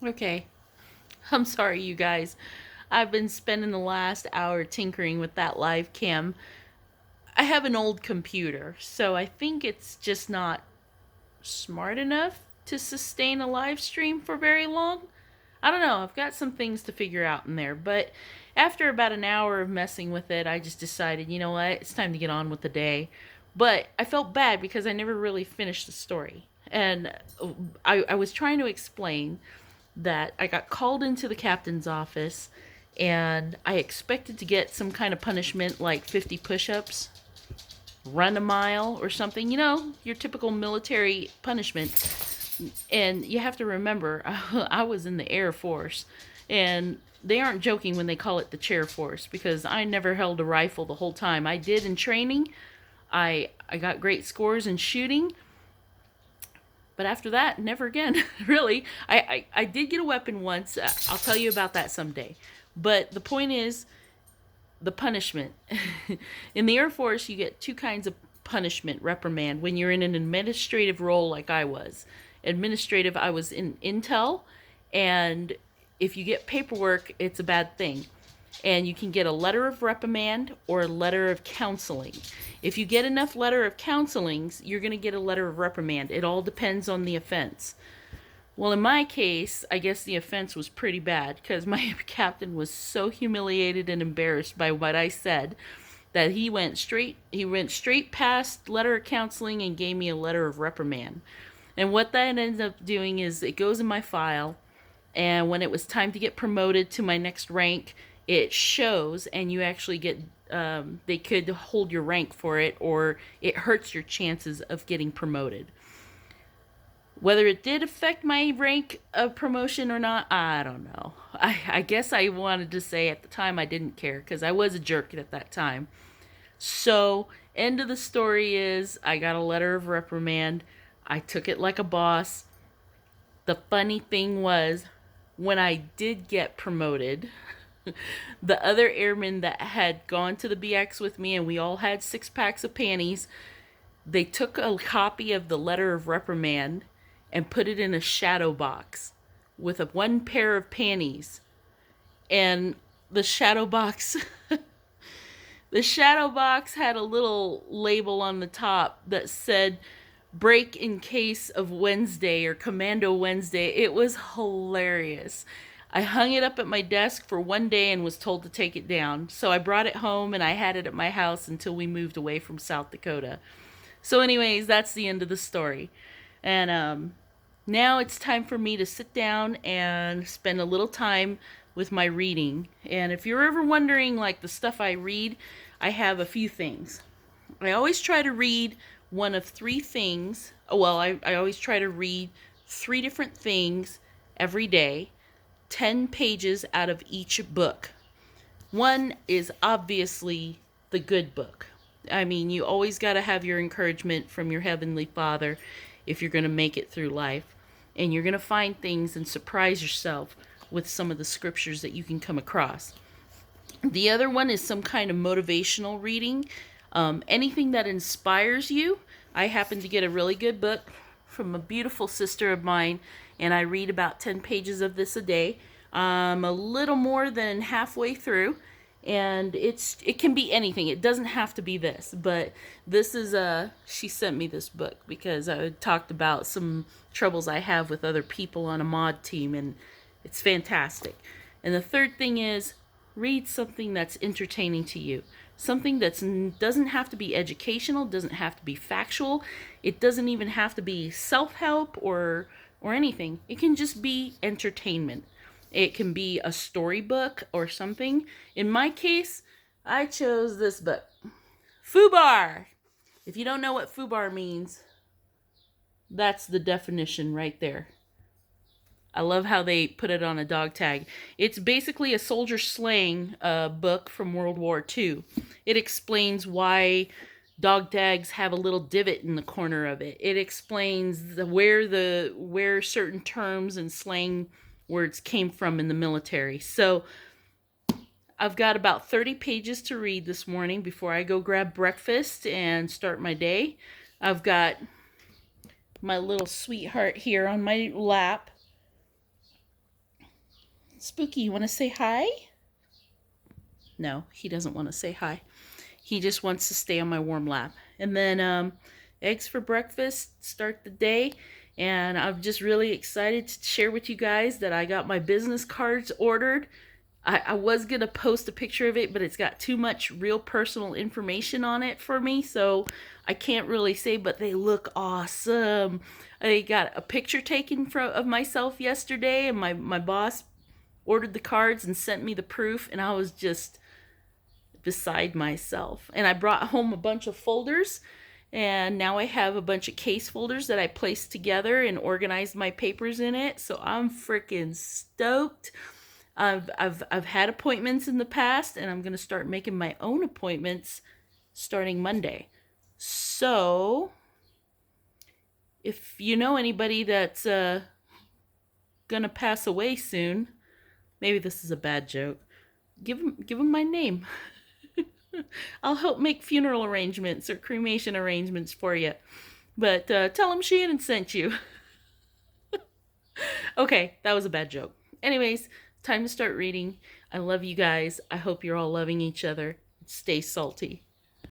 Okay. I'm sorry, you guys. I've been spending the last hour tinkering with that live cam. I have an old computer, so I think it's just not smart enough to sustain a live stream for very long. I don't know. I've got some things to figure out in there, but after about an hour of messing with it, I just decided, you know what? It's time to get on with the day. But I felt bad because I never really finished the story. And I was trying to explain that I got called into the captain's office and I expected to get some kind of punishment like 50 push ups, run a mile, or something. You know, your typical military punishment. And you have to remember, I was in the Air Force, and they aren't joking when they call it the chair force because I never held a rifle the whole time. I did in training. I got great scores in shooting, but after that, never again. Really, I did get a weapon once. I'll tell you about that someday. But the point is, the punishment. In the Air Force, you get two kinds of punishment, reprimand, when you're in an administrative role like I was. Administrative, I was in Intel, and if you get paperwork, it's a bad thing. And you can get a letter of reprimand or a letter of counseling. If you get enough letter of counselings, you're going to get a letter of reprimand. It all depends on the offense. Well, in my case, I guess the offense was pretty bad because my captain was so humiliated and embarrassed by what I said that he went straight past letter of counseling and gave me a letter of reprimand. And what that ends up doing is it goes in my file, and when it was time to get promoted to my next rank, it shows, and you actually get they could hold your rank for it, or it hurts your chances of getting promoted. Whether it did affect my rank of promotion or not, I don't know. I guess I wanted to say at the time I didn't care because I was a jerk at that time. So, end of the story is I got a letter of reprimand. I took it like a boss. The funny thing was, when I did get promoted, the other airmen that had gone to the BX with me and we all had six packs of panties, they took a copy of the letter of reprimand and put it in a shadow box with a one pair of panties. And the shadow box the shadow box had a little label on the top that said break in case of Wednesday or Commando Wednesday. It was hilarious. I hung it up at my desk for one day and was told to take it down. So I brought it home and I had it at my house until we moved away from South Dakota. So, anyways, that's the end of the story. And now it's time for me to sit down and spend a little time with my reading. And if you're ever wondering, like the stuff I read, I have a few things. I always try to read one of three things. Well, I always try to read three different things every day, 10 pages out of each book. One is obviously the good book. I mean, you always got to have your encouragement from your Heavenly Father if you're going to make it through life. And you're going to find things and surprise yourself with some of the scriptures that you can come across. The other one is some kind of motivational reading. Anything that inspires you. I happen to get a really good book from a beautiful sister of mine, and I read about 10 pages of this a day. I'm a little more than halfway through, and it can be anything. It doesn't have to be this, but this is she sent me this book because I talked about some troubles I have with other people on a mod team, and it's fantastic. And the third thing is read something that's entertaining to you. Something that doesn't have to be educational, doesn't have to be factual. It doesn't even have to be self-help or anything. It can just be entertainment. It can be a storybook or something. In my case, I chose this book. FUBAR. If you don't know what FUBAR means, that's the definition right there. I love how they put it on a dog tag. It's basically a soldier slang book from World War II. It explains why dog tags have a little divot in the corner of it. It explains where certain terms and slang words came from in the military. So I've got about 30 pages to read this morning before I go grab breakfast and start my day. I've got my little sweetheart here on my lap. Spooky, you want to say hi? No, he doesn't want to say hi. He just wants to stay on my warm lap. And then eggs for breakfast, start the day. And I'm just really excited to share with you guys that I got my business cards ordered. I was going to post a picture of it, but it's got too much real personal information on it for me, so I can't really say, but they look awesome. I got a picture taken of myself yesterday, and my boss ordered the cards and sent me the proof, and I was just beside myself. And I brought home a bunch of folders, and now I have a bunch of case folders that I placed together and organized my papers in it, so I'm freaking stoked. I've had appointments in the past, and I'm gonna start making my own appointments starting Monday. So, if you know anybody that's gonna pass away soon, maybe this is a bad joke. Give them my name. I'll help make funeral arrangements or cremation arrangements for you. But tell them Shannon sent you. Okay, that was a bad joke. Anyways, time to start reading. I love you guys. I hope you're all loving each other. Stay salty.